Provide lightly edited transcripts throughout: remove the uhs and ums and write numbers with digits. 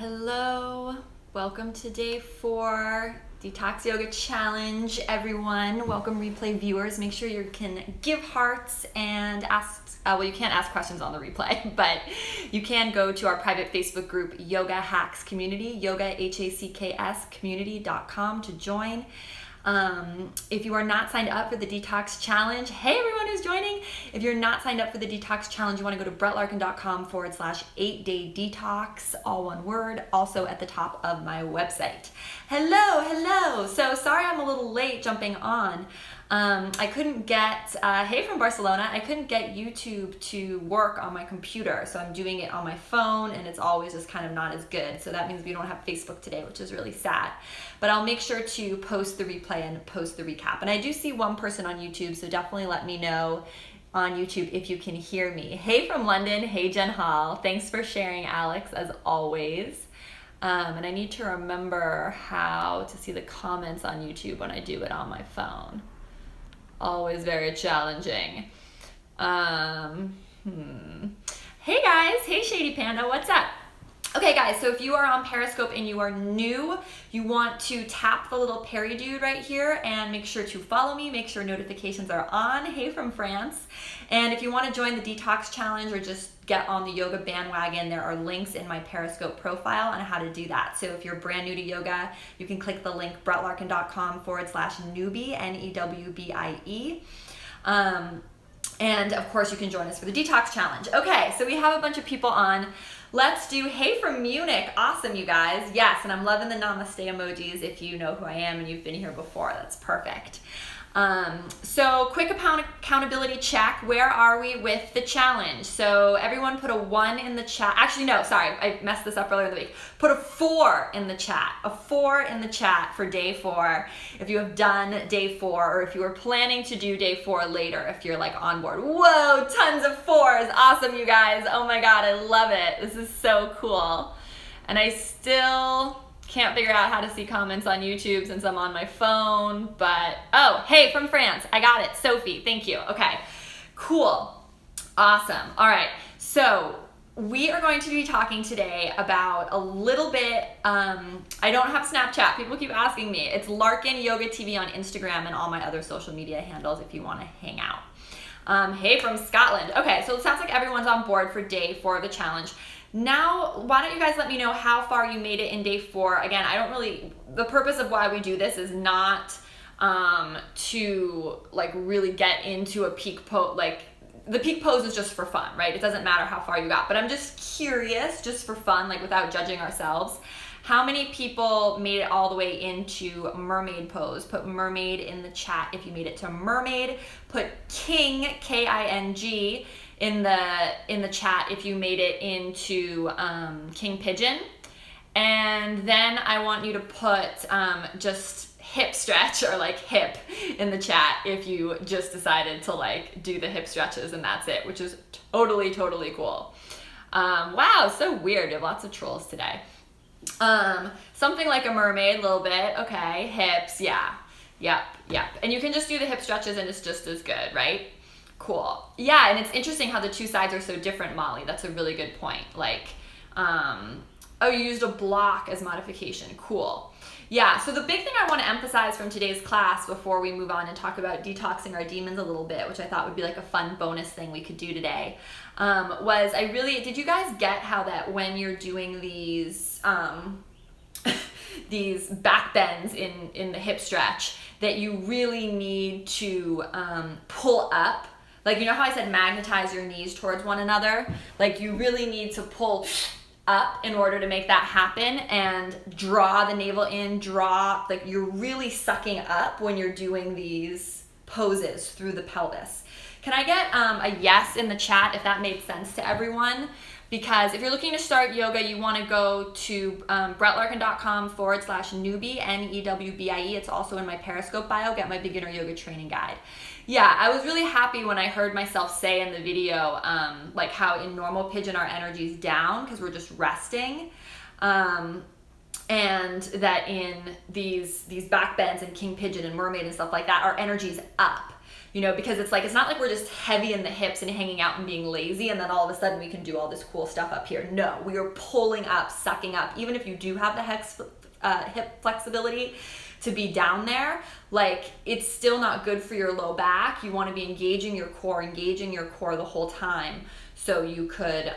Hello, welcome to day 4, Detox Yoga Challenge, everyone. Welcome replay viewers. Make sure you can give hearts and ask, well, you can't ask questions on the replay, but you can go to our private Facebook group, Yoga Hacks Community, yoga, HACKS, community.com to join. If you are not signed up for the Detox Challenge, hey everyone who's joining. If you're not signed up for the Detox Challenge, you want to go to BrettLarkin.com/8-day detox, all one word, also at the top of my website. Hello. So sorry I'm a little late jumping on. I couldn't get, hey from Barcelona, I couldn't get YouTube to work on my computer, so I'm doing it on my phone, and it's always just kind of not as good. So that means we don't have Facebook today, which is really sad. But I'll make sure to post the replay and post the recap. And I do see one person on YouTube, so definitely let me know on YouTube if you can hear me. Hey from London, hey Jen Hall. Thanks for sharing, Alex, as always. And I need to remember how to see the comments on YouTube when I do it on my phone. Always very challenging. Hey guys, hey Shady Panda, what's up? Okay guys, so if you are on Periscope and you are new, you want to tap the little Perry dude right here and make sure to follow me, make sure notifications are on. Hey from France. And if you want to join the Detox Challenge or just get on the yoga bandwagon, there are links in my Periscope profile on how to do that. So if you're brand new to yoga, you can click the link BrettLarkin.com/newbie, NEWBIE. And of course you can join us for the Detox Challenge. Okay, so we have a bunch of people on. Let's do, hey from Munich. Awesome, you guys. Yes, and I'm loving the namaste emojis if you know who I am and you've been here before. That's perfect. So quick accountability check. Where are we with the challenge? So everyone put a 1 in the chat. Actually, no, sorry. I messed this up earlier in the week. Put a 4 in the chat. A 4 in the chat for day 4. If you have done day 4 or if you were planning to do day 4 later, if you're like on board. Whoa, tons of 4s. Awesome, you guys. Oh my God, I love it. This is so cool. And I still can't figure out how to see comments on YouTube since I'm on my phone, but, oh, hey, from France, I got it, Sophie, thank you. Okay, cool, awesome. All right, so we are going to be talking today about a little bit, I don't have Snapchat, people keep asking me. It's Larkin Yoga TV on Instagram and all my other social media handles if you want to hang out. Hey, from Scotland. Okay, so it sounds like everyone's on board for day 4 of the challenge. Now, why don't you guys let me know how far you made it in day 4. Again, the purpose of why we do this is not to like really get into a peak pose, like the peak pose is just for fun, right? It doesn't matter how far you got, but I'm just curious, just for fun, like without judging ourselves, how many people made it all the way into mermaid pose? Put mermaid in the chat if you made it to mermaid. Put king, K-I-N-G, in the chat if you made it into king pigeon. And then I want you to put just hip stretch or like hip in the chat if you just decided to like do the hip stretches and that's it, which is totally cool. Wow, so weird. We have lots of trolls today. Something like a mermaid, a little bit. Okay, hips, yeah. Yep. And you can just do the hip stretches and it's just as good, right? Cool. Yeah, and it's interesting how the two sides are so different, Molly. That's a really good point. Like, oh, you used a block as modification. Cool. Yeah, so the big thing I want to emphasize from today's class before we move on and talk about detoxing our demons a little bit, which I thought would be like a fun bonus thing we could do today, was did you guys get how that when you're doing these these back bends in the hip stretch, that you really need to pull up? Like, you know how I said magnetize your knees towards one another? Like, you really need to pull up in order to make that happen and draw the navel in, like you're really sucking up when you're doing these poses through the pelvis. Can I get a yes in the chat if that made sense to everyone? Because if you're looking to start yoga, you want to go to BrettLarkin.com/newbie, NEWBIE. It's also in my Periscope bio. Get my beginner yoga training guide. Yeah, I was really happy when I heard myself say in the video, like how in normal pigeon our energy's down because we're just resting, and that in these back bends and king pigeon and mermaid and stuff like that, our energy's up. because it's like, it's not like we're just heavy in the hips and hanging out and being lazy and then all of a sudden we can do all this cool stuff up here. No, we are pulling up, sucking up. Even if you do have the hip flexibility to be down there, like, it's still not good for your low back. You want to be engaging your core the whole time, so you could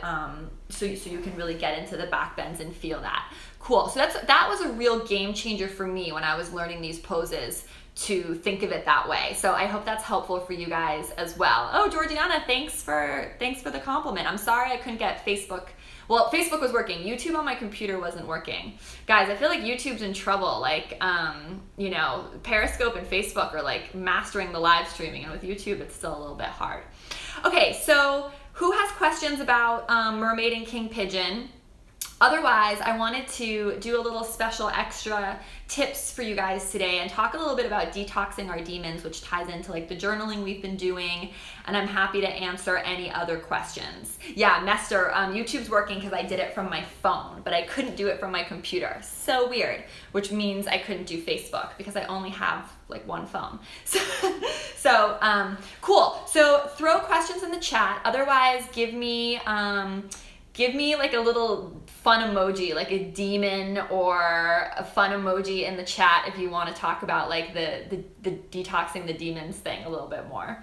so you can really get into the back bends and feel that. Cool. So that was a real game changer for me when I was learning these poses, to think of it that way. So I hope that's helpful for you guys as well. Oh, Georgiana, thanks for the compliment. I'm sorry I couldn't get Facebook. Well, Facebook was working. YouTube on my computer wasn't working. Guys, I feel like YouTube's in trouble. Like, Periscope and Facebook are like mastering the live streaming, and with YouTube, it's still a little bit hard. Okay, so who has questions about mermaid and king pigeon? Otherwise, I wanted to do a little special extra tips for you guys today and talk a little bit about detoxing our demons, which ties into like the journaling we've been doing, and I'm happy to answer any other questions. Yeah, Mester, YouTube's working because I did it from my phone, but I couldn't do it from my computer. So weird, which means I couldn't do Facebook because I only have like one phone. So cool. So throw questions in the chat. Otherwise, give me like a little fun emoji, like a demon or a fun emoji in the chat if you want to talk about like the detoxing the demons thing a little bit more.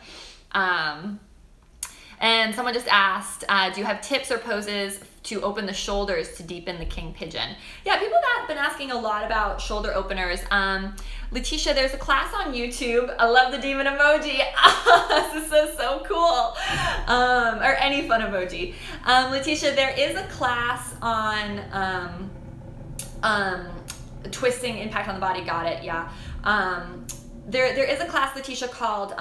And someone just asked, do you have tips or poses to open the shoulders to deepen the king pigeon? Yeah, people have been asking a lot about shoulder openers. Letitia, there's a class on YouTube. I love the demon emoji. This is so cool. Or any fun emoji. Letitia, there is a class on twisting impact on the body. Got it, yeah. There is a class, Letitia, called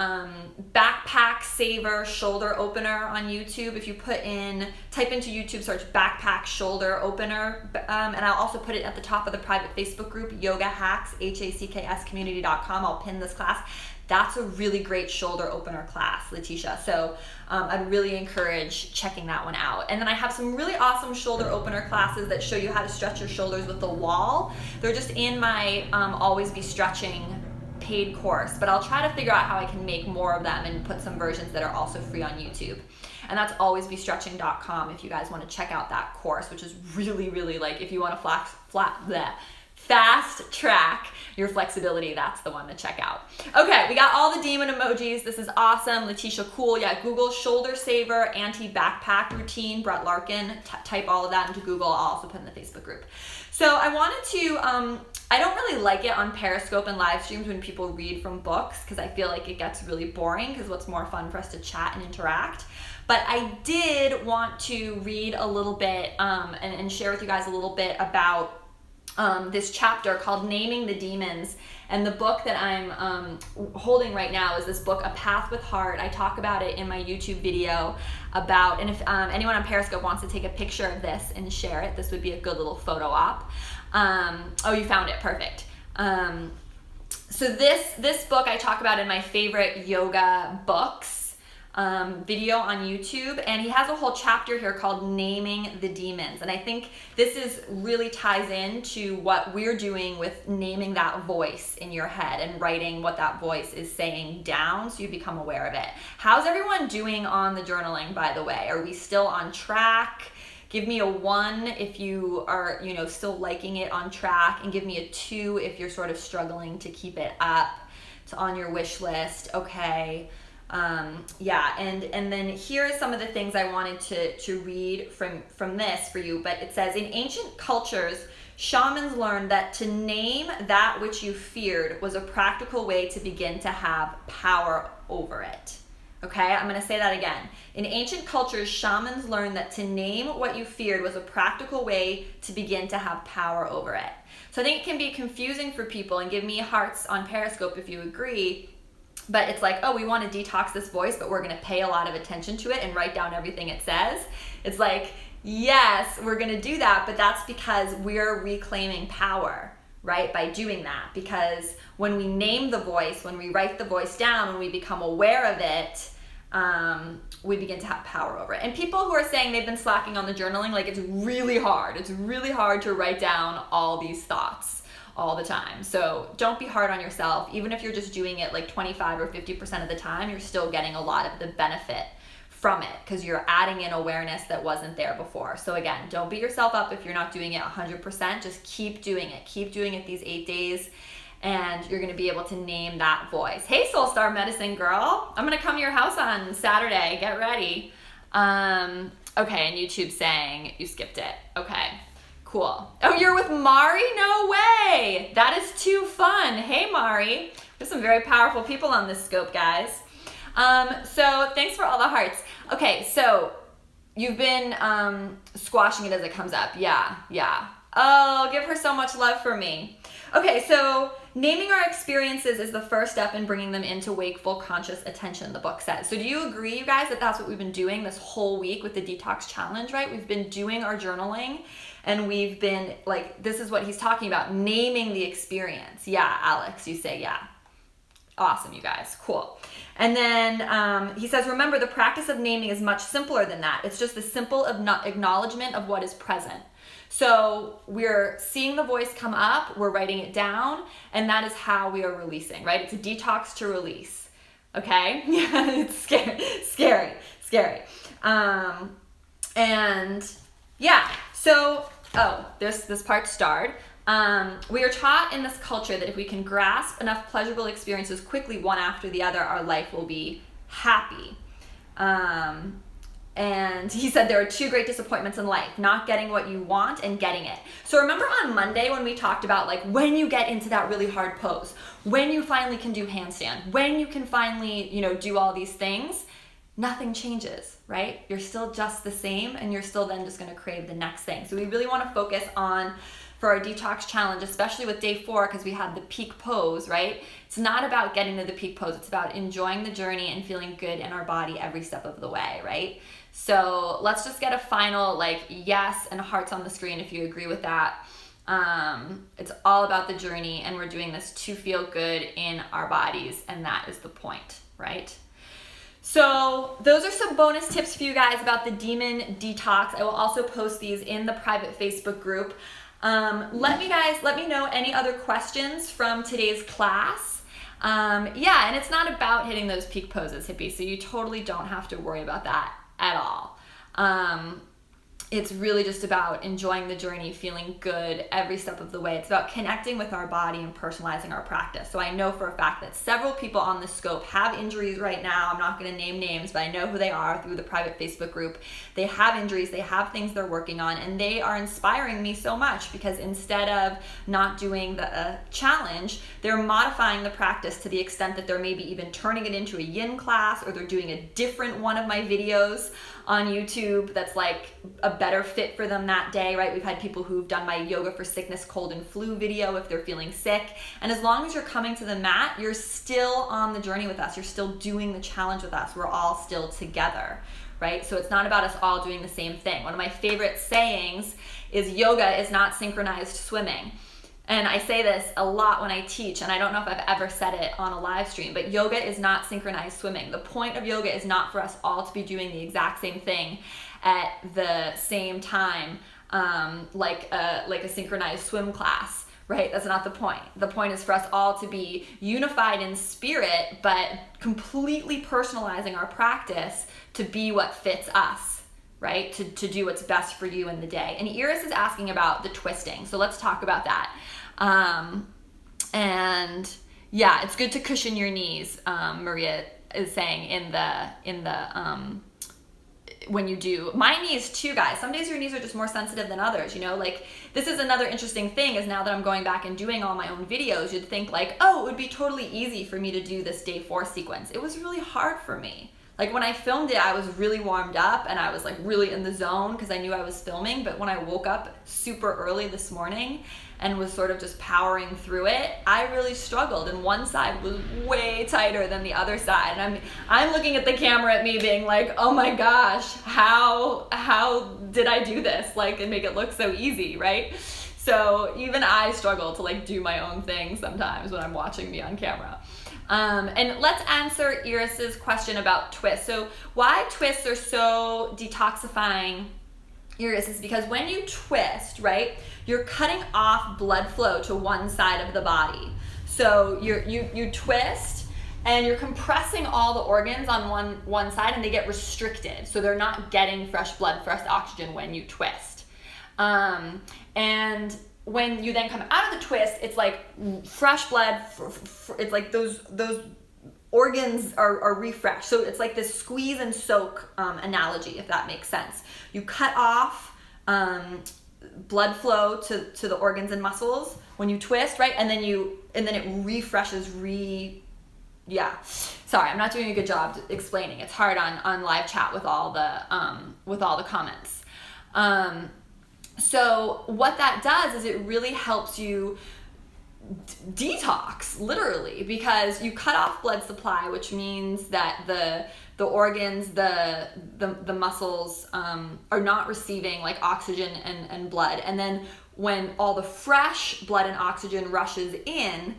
Backpack Saver Shoulder Opener on YouTube. If you type into YouTube, search Backpack Shoulder Opener, and I'll also put it at the top of the private Facebook group, Yoga Hacks, HACKScommunity.com. I'll pin this class. That's a really great shoulder opener class, Letitia. So I'd really encourage checking that one out. And then I have some really awesome shoulder opener classes that show you how to stretch your shoulders with the wall. They're just in my Always Be Stretching paid course, but I'll try to figure out how I can make more of them and put some versions that are also free on YouTube. And that's alwaysbestretching.com if you guys want to check out that course, which is really, really, like, if you want to fast track your flexibility, that's the one to check out. Okay, we got all the demon emojis. This is awesome. Letitia, cool. Yeah, Google shoulder saver anti-backpack routine, Brett Larkin. Type all of that into Google. I'll also put in the Facebook group. So I wanted to, I don't really like it on Periscope and live streams when people read from books, because I feel like it gets really boring, because what's more fun for us to chat and interact. But I did want to read a little bit and share with you guys a little bit about this chapter called Naming the Demons. And the book that I'm holding right now is this book, A Path with Heart. I talk about it in my YouTube video about, and if anyone on Periscope wants to take a picture of this and share it, this would be a good little photo op. Oh, you found it, perfect. So this book I talk about in my favorite yoga books video on YouTube, and he has a whole chapter here called Naming the Demons, and I think this really ties into what we're doing with naming that voice in your head and writing what that voice is saying down so you become aware of it. How's everyone doing on the journaling, by the way? Are we still on track? Give me a 1 if you are, still liking it, on track, and give me a 2 if you're sort of struggling to keep it up. It's on your wish list. Okay. Yeah, and then here are some of the things I wanted to read from this for you. But it says, in ancient cultures, shamans learned that to name that which you feared was a practical way to begin to have power over it. Okay, I'm going to say that again. In ancient cultures, shamans learned that to name what you feared was a practical way to begin to have power over it. So I think it can be confusing for people, and give me hearts on Periscope if you agree. But it's like, oh, we want to detox this voice, but we're going to pay a lot of attention to it and write down everything it says. It's like, yes, we're going to do that, but that's because we're reclaiming power, right, by doing that. Because when we name the voice, when we write the voice down, when we become aware of it, we begin to have power over it. And people who are saying they've been slacking on the journaling, like, it's really hard. It's really hard to write down all these thoughts, all the time. So don't be hard on yourself. Even if you're just doing it like 25 or 50% of the time, you're still getting a lot of the benefit from it because you're adding in awareness that wasn't there before. So again, don't beat yourself up if you're not doing it 100%. Just keep doing it. Keep doing it these 8 days. And you're going to be able to name that voice. Hey, Soul Star Medicine Girl. I'm going to come to your house on Saturday. Get ready. Okay, and YouTube saying you skipped it. Okay, cool. Oh, you're with Mari? No way. That is too fun. Hey, Mari. There's some very powerful people on this scope, guys. So thanks for all the hearts. Okay, so you've been squashing it as it comes up. Yeah. Oh, give her so much love for me. Okay, so naming our experiences is the first step in bringing them into wakeful, conscious attention, the book says. So do you agree, you guys, that that's what we've been doing this whole week with the Detox Challenge, right? We've been doing our journaling, and we've been, like, this is what he's talking about, naming the experience. Yeah, Alex, you say yeah. Awesome, you guys. Cool. And then he says, remember, the practice of naming is much simpler than that. It's just the simple acknowledgement of what is present. So we're seeing the voice come up, we're writing it down, and that is how we are releasing, right? It's a detox to release, okay? Yeah, it's scary. And yeah, so, this part starred. We are taught in this culture that if we can grasp enough pleasurable experiences quickly, one after the other, our life will be happy. And he said there are 2 great disappointments in life, not getting what you want and getting it. So remember on Monday when we talked about, like, when you get into that really hard pose, when you finally can do handstand, when you can finally, do all these things, nothing changes, right? You're still just the same, and you're still then just going to crave the next thing. So we really want to focus on, for our detox challenge, especially with day 4, because we had the peak pose, right? It's not about getting to the peak pose. It's about enjoying the journey and feeling good in our body every step of the way, right? So let's just get a final, yes and hearts on the screen if you agree with that. It's all about the journey, and we're doing this to feel good in our bodies, and that is the point, right? So those are some bonus tips for you guys about the Demon Detox. I will also post these in the private Facebook group. Let me know any other questions from today's class. Yeah, and it's not about hitting those peak poses, hippie, so you totally don't have to worry about that at all. It's really just about enjoying the journey, feeling good every step of the way. It's about connecting with our body and personalizing our practice. So I know for a fact that several people on the scope have injuries right now. I'm not going to name names, but I know who they are through the private Facebook group. They have injuries, they have things they're working on, and they are inspiring me so much because instead of not doing the challenge, they're modifying the practice to the extent that they're maybe even turning it into a yin class, or they're doing a different one of my videos on YouTube that's like a better fit for them that day, right? We've had people who've done my yoga for sickness, cold, and flu video if they're feeling sick. And as long as you're coming to the mat, you're still on the journey with us. You're still doing the challenge with us. We're all still together, right? So it's not about us all doing the same thing. One of my favorite sayings is yoga is not synchronized swimming. And I say this a lot when I teach, and I don't know if I've ever said it on a live stream, but yoga is not synchronized swimming. The point of yoga is not for us all to be doing the exact same thing at the same time, like a synchronized swim class, right? That's not the point. The point is for us all to be unified in spirit, but completely personalizing our practice to be what fits us, right? To do what's best for you in the day. And Iris is asking about the twisting. So let's talk about that. And yeah, it's good to cushion your knees. Maria is saying in the when you do. My knees too, guys. Some days your knees are just more sensitive than others, like this is another interesting thing is now that I'm going back and doing all my own videos, you'd think like, oh, it would be totally easy for me to do this day 4 sequence. It was really hard for me. Like when I filmed it, I was really warmed up and I was like really in the zone because I knew I was filming. But when I woke up super early this morning and was sort of just powering through it, I really struggled. And one side was way tighter than the other side. And I'm looking at the camera at me being like, oh my gosh, how did I do this? Like, and make it look so easy, right? So even I struggle to like do my own thing sometimes when I'm watching me on camera. And let's answer Iris's question about twists. So why twists are so detoxifying Iris, is because when you twist, right, you're cutting off blood flow to one side of the body. So you twist and you're compressing all the organs on one side, and they get restricted. So they're not getting fresh blood, fresh oxygen when you twist. And when you then come out of the twist, it's like fresh blood, it's like those organs are refreshed. So it's like this squeeze and soak analogy, if that makes sense. You cut off blood flow to the organs and muscles when you twist, right? And then it refreshes. Sorry, I'm not doing a good job explaining. It's hard on live chat with all the comments. So what that does is it really helps you detox, literally, because you cut off blood supply, which means that the organs, the muscles are not receiving like oxygen and blood. And then when all the fresh blood and oxygen rushes in,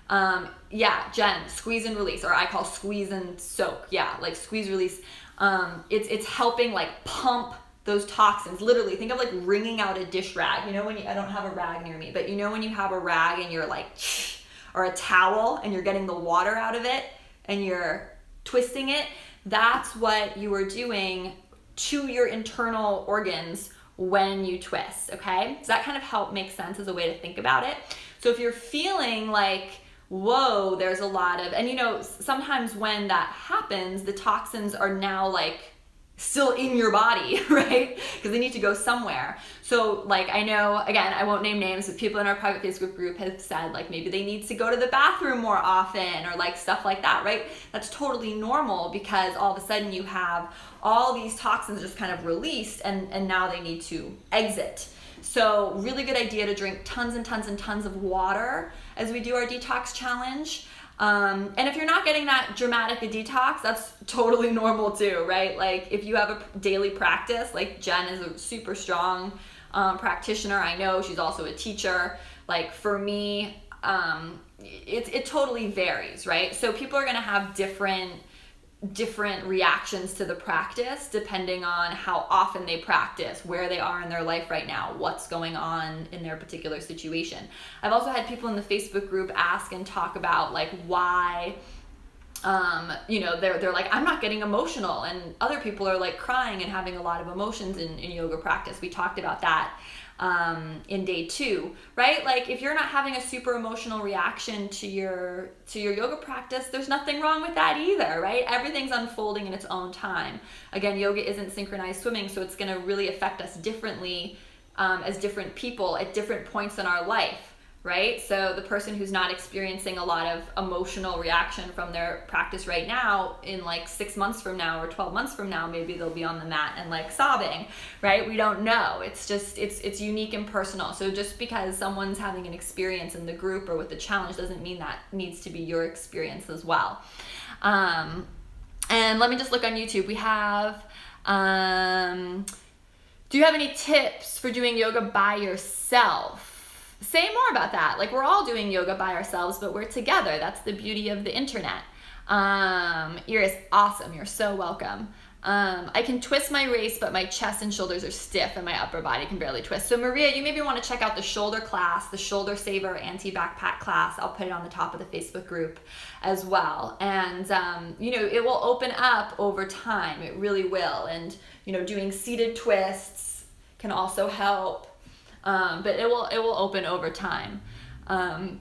Jen, squeeze and release, or I call squeeze and soak. Yeah, like squeeze, release. It's helping like pump those toxins. Literally, think of like wringing out a dish rag. You know, I don't have a rag near me, but you know when you have a rag and you're like, or a towel and you're getting the water out of it and you're twisting it, that's what you are doing to your internal organs when you twist, okay? Does that kind of help make sense as a way to think about it? So if you're feeling like, whoa, there's a lot of, and you know, sometimes when that happens, the toxins are now like still in your body, right? Because they need to go somewhere. So like, I know, again, I won't name names, but people in our private Facebook group have said like maybe they need to go to the bathroom more often or like stuff like that, right? That's totally normal because all of a sudden you have all these toxins just kind of released and now they need to exit. So really good idea to drink tons and tons and tons of water as we do our detox challenge. And if you're not getting that dramatic a detox, that's totally normal too, right? Like if you have a daily practice, like Jen is a super strong practitioner. I know she's also a teacher. Like for me, it totally varies, right? So people are going to have different reactions to the practice depending on how often they practice, where they are in their life right now, what's going on in their particular situation. I've also had people in the Facebook group ask and talk about like why they're like, I'm not getting emotional, and other people are like crying and having a lot of emotions in yoga practice. We talked about that in day 2, right? Like if you're not having a super emotional reaction to your yoga practice, there's nothing wrong with that either, right? Everything's unfolding in its own time. Again, yoga isn't synchronized swimming, so it's going to really affect us differently as different people at different points in our life, right? So the person who's not experiencing a lot of emotional reaction from their practice right now, in like 6 months from now or 12 months from now, maybe they'll be on the mat and like sobbing, right? We don't know. It's just, it's unique and personal. So just because someone's having an experience in the group or with the challenge doesn't mean that needs to be your experience as well. And let me just look on YouTube. We have, do you have any tips for doing yoga by yourself? Say more about that. Like we're all doing yoga by ourselves, but we're together. That's the beauty of the internet. Iris, awesome. You're so welcome. I can twist my waist, but my chest and shoulders are stiff and my upper body can barely twist. So Maria, you maybe want to check out the shoulder class, the shoulder saver anti-backpack class. I'll put it on the top of the Facebook group as well. And, it will open up over time. It really will. And, doing seated twists can also help. But it will open over time. And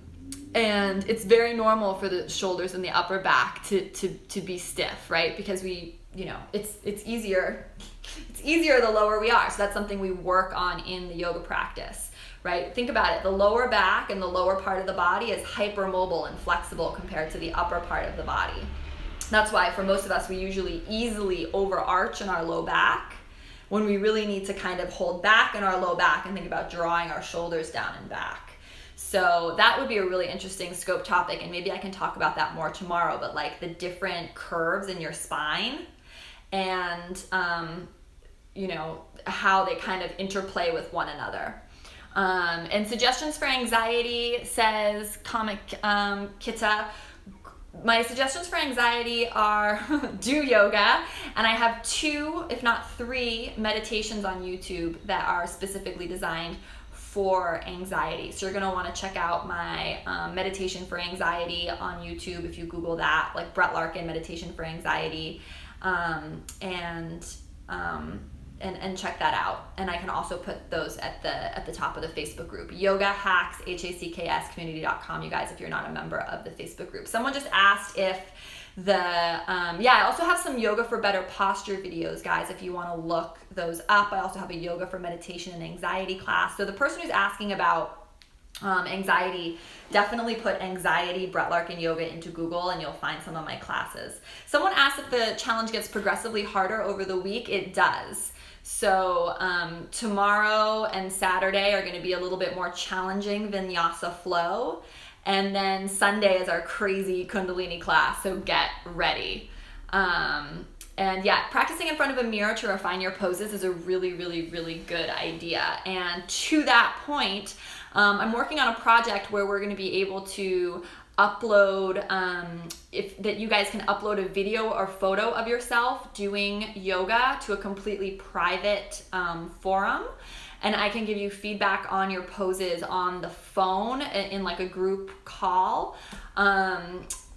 it's very normal for the shoulders and the upper back to be stiff, right? Because it's easier the lower we are. So that's something we work on in the yoga practice, right? Think about it. The lower back and the lower part of the body is hypermobile and flexible compared to the upper part of the body. That's why for most of us, we usually easily overarch in our low back, when we really need to kind of hold back in our low back and think about drawing our shoulders down and back. So that would be a really interesting scope topic, and maybe I can talk about that more tomorrow, but like the different curves in your spine and, how they kind of interplay with one another. And suggestions for anxiety, says Comic Kita. my suggestions for anxiety are do yoga, and I have 2, if not 3, meditations on YouTube that are specifically designed for anxiety. So you're going to want to check out my meditation for anxiety on YouTube if you Google that, like Brett Larkin meditation for anxiety, and check that out. And I can also put those at the top of the Facebook group, Yoga Hacks, HACKS community.com, you guys, if you're not a member of the Facebook group. Someone just asked if I also have some yoga for better posture videos, guys, if you want to look those up. I also have a yoga for meditation and anxiety class. So the person who's asking about anxiety, definitely put anxiety Brett Larkin Yoga into Google and you'll find some of my classes. Someone asked if the challenge gets progressively harder over the week. It does. So tomorrow and Saturday are going to be a little bit more challenging Vinyasa flow. And then Sunday is our crazy Kundalini class, so get ready. And yeah, practicing in front of a mirror to refine your poses is a really, really, really good idea. And to that point, I'm working on a project where we're going to be able to upload, that you guys can upload a video or photo of yourself doing yoga to a completely private forum. And I can give you feedback on your poses on the phone in like a group call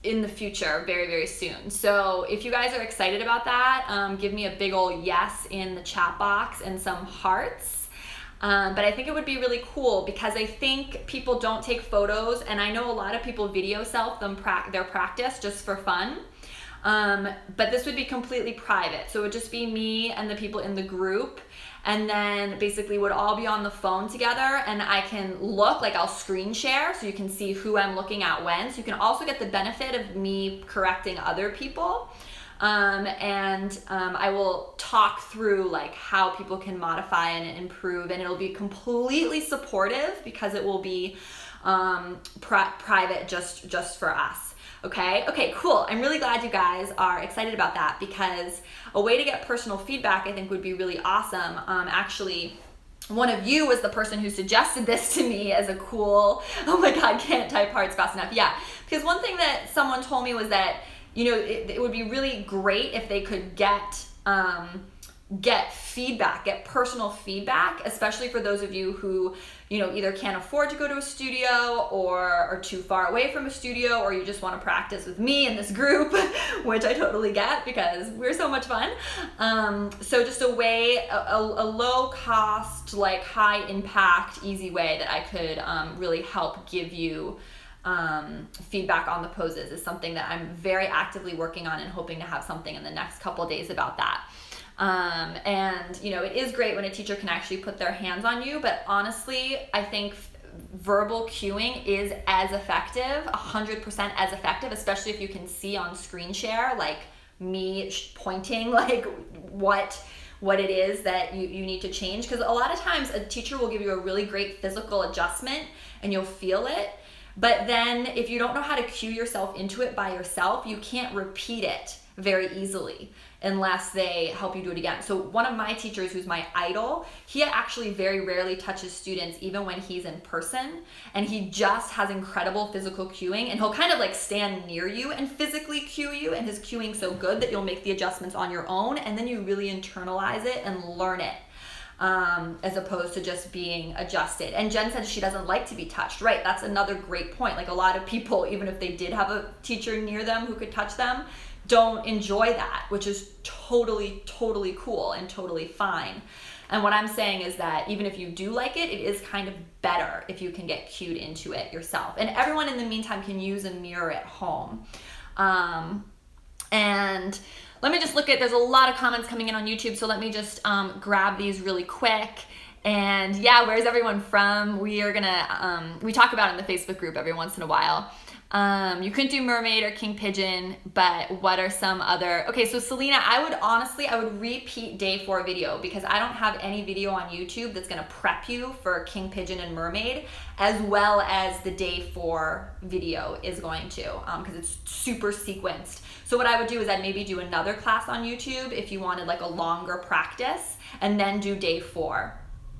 in the future, very, very soon. So if you guys are excited about that, give me a big ol' yes in the chat box and some hearts. But I think it would be really cool because I think people don't take photos, and I know a lot of people video self their practice just for fun. But this would be completely private. So it would just be me and the people in the group. And then basically would all be on the phone together, and I can look, like I'll screen share so you can see who I'm looking at when. So you can also get the benefit of me correcting other people. I will talk through like how people can modify and improve, and it'll be completely supportive because it will be private just for us. Okay, cool. I'm really glad you guys are excited about that, because a way to get personal feedback I think would be really awesome. Actually, one of you was the person who suggested this to me as a cool, oh my God, can't type hearts fast enough. Yeah, because one thing that someone told me was that, it would be really great if they could get feedback, get personal feedback, especially for those of you who, either can't afford to go to a studio or are too far away from a studio, or you just want to practice with me in this group, which I totally get because we're so much fun. So just a way, a low cost, like high impact, easy way that I could really help give you feedback on the poses is something that I'm very actively working on and hoping to have something in the next couple of days about that. It is great when a teacher can actually put their hands on you, but honestly, I think verbal cueing is as effective, 100% as effective, especially if you can see on screen share, like me pointing, like what it is that you need to change. Because a lot of times a teacher will give you a really great physical adjustment and you'll feel it. But then if you don't know how to cue yourself into it by yourself, you can't repeat it very easily unless they help you do it again. So one of my teachers, who's my idol, he actually very rarely touches students even when he's in person, and he just has incredible physical cueing, and he'll kind of like stand near you and physically cue you, and his cueing's so good that you'll make the adjustments on your own, and then you really internalize it and learn it. As opposed to just being adjusted. And Jen said she doesn't like to be touched. Right, that's another great point. Like a lot of people, even if they did have a teacher near them who could touch them, don't enjoy that, which is totally, totally cool and totally fine. And what I'm saying is that even if you do like it, it is kind of better if you can get cued into it yourself. And everyone in the meantime can use a mirror at home. And let me just there's a lot of comments coming in on YouTube, so let me just grab these really quick. And yeah, where's everyone from? We are gonna, we talk about it in the Facebook group every once in a while. You couldn't do mermaid or king pigeon, but what are some other, okay, so Selena, I would repeat day 4 video, because I don't have any video on YouTube that's gonna prep you for king pigeon and mermaid, as well as the day 4 video is going to, because it's super sequenced. So what I would do is I'd maybe do another class on YouTube if you wanted like a longer practice, and then do day 4.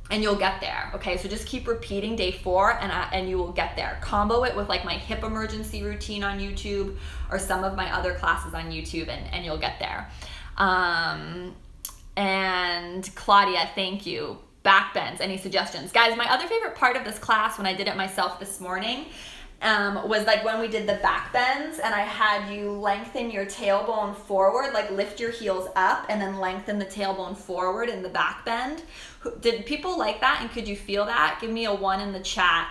and you'll get there. Okay, so just keep repeating day 4 and you will get there. Combo it with like my hip emergency routine on YouTube or some of my other classes on YouTube, and you'll get there. And Claudia, thank you. Backbends, any suggestions? Guys, my other favorite part of this class when I did it myself this morning was like when we did the back bends and I had you lengthen your tailbone forward, like lift your heels up and then lengthen the tailbone forward in the back bend. Did people like that, and could you feel that? Give me a 1 in the chat.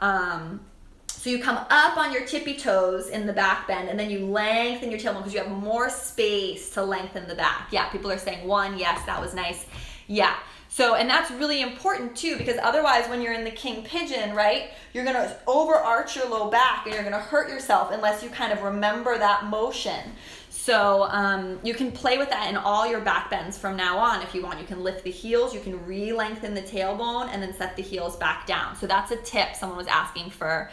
So you come up on your tippy toes in the back bend and then you lengthen your tailbone because you have more space to lengthen the back. Yeah, people are saying 1, yes, that was nice. Yeah. So, and that's really important too, because otherwise when you're in the king pigeon, right, you're going to overarch your low back and you're going to hurt yourself unless you kind of remember that motion. So you can play with that in all your back bends from now on if you want. You can lift the heels, you can re-lengthen the tailbone, and then set the heels back down. So that's a tip. Someone was asking for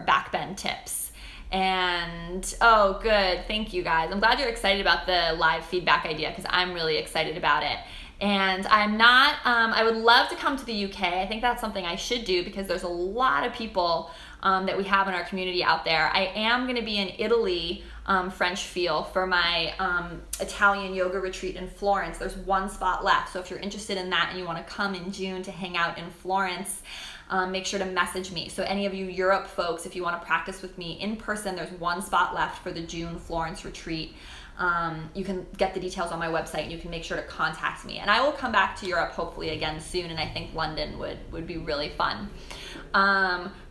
back bend tips. And oh, good, thank you guys. I'm glad you're excited about the live feedback idea, because I'm really excited about it. And I'm not, I would love to come to the UK. I think that's something I should do, because there's a lot of people that we have in our community out there. I am going to be in Italy, French feel, for my Italian yoga retreat in Florence. There's 1 spot left. So if you're interested in that and you want to come in June to hang out in Florence, make sure to message me. So any of you Europe folks, if you want to practice with me in person, there's 1 spot left for the June Florence retreat. You can get the details on my website, and you can make sure to contact me. And I will come back to Europe hopefully again soon, and I think London would be really fun.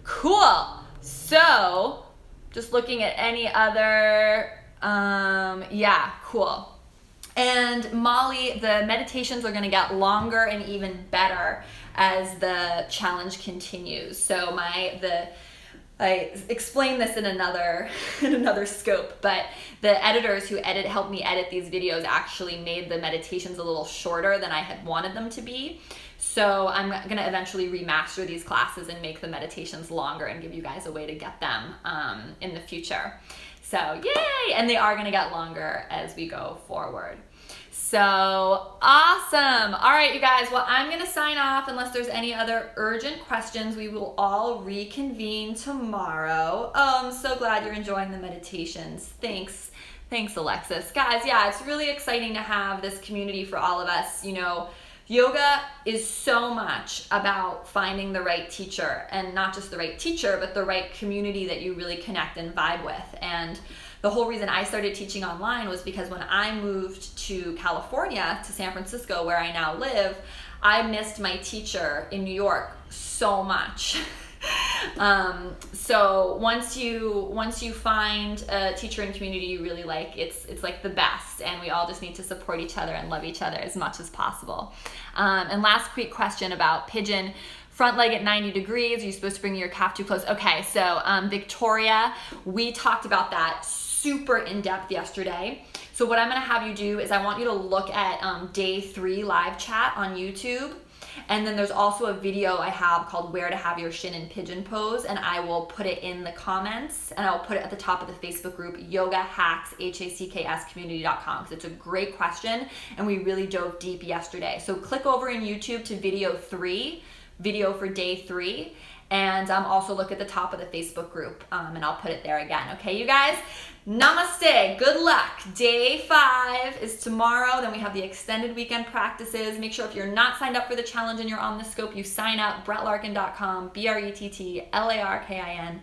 Cool. So just looking at any other, yeah, cool. And Molly, the meditations are going to get longer and even better as the challenge continues. So I explained this in another scope, but the editors who helped me edit these videos actually made the meditations a little shorter than I had wanted them to be. So I'm going to eventually remaster these classes and make the meditations longer and give you guys a way to get them in the future. So yay! And they are going to get longer as we go forward. So awesome. All right, you guys. Well, I'm going to sign off unless there's any other urgent questions. We will all reconvene tomorrow. Oh, I'm so glad you're enjoying the meditations. Thanks, Alexis. Guys, yeah, it's really exciting to have this community for all of us. You know, yoga is so much about finding the right teacher, and not just the right teacher, but the right community that you really connect and vibe with. And the whole reason I started teaching online was because when I moved to California, to San Francisco, where I now live, I missed my teacher in New York so much. So once you find a teacher and community you really like, it's like the best, and we all just need to support each other and love each other as much as possible. And last quick question about pigeon. Front leg at 90 degrees, are you supposed to bring your calf too close? Okay, so Victoria, we talked about that super in depth yesterday. So what I'm gonna have you do is I want you to look at day 3 live chat on YouTube. And then there's also a video I have called Where to Have Your Shin in Pigeon Pose, and I will put it in the comments, and I'll put it at the top of the Facebook group, Yoga Hacks, HACKS community.com, because it's a great question, and we really dove deep yesterday. So click over in YouTube to video for day 3, and also look at the top of the Facebook group, and I'll put it there again. Okay, you guys? Namaste. Good luck. Day 5 is tomorrow. Then we have the extended weekend practices. Make sure if you're not signed up for the challenge and you're on the scope, you sign up. BrettLarkin.com. BrettLarkin.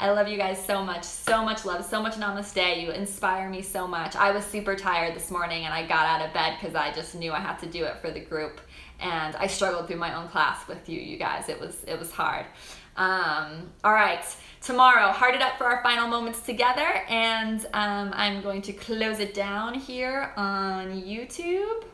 I love you guys so much. So much love. So much namaste. You inspire me so much. I was super tired this morning, and I got out of bed because I just knew I had to do it for the group. And I struggled through my own class with you guys. It was hard. All right, tomorrow, heart it up for our final moments together, and I'm going to close it down here on YouTube.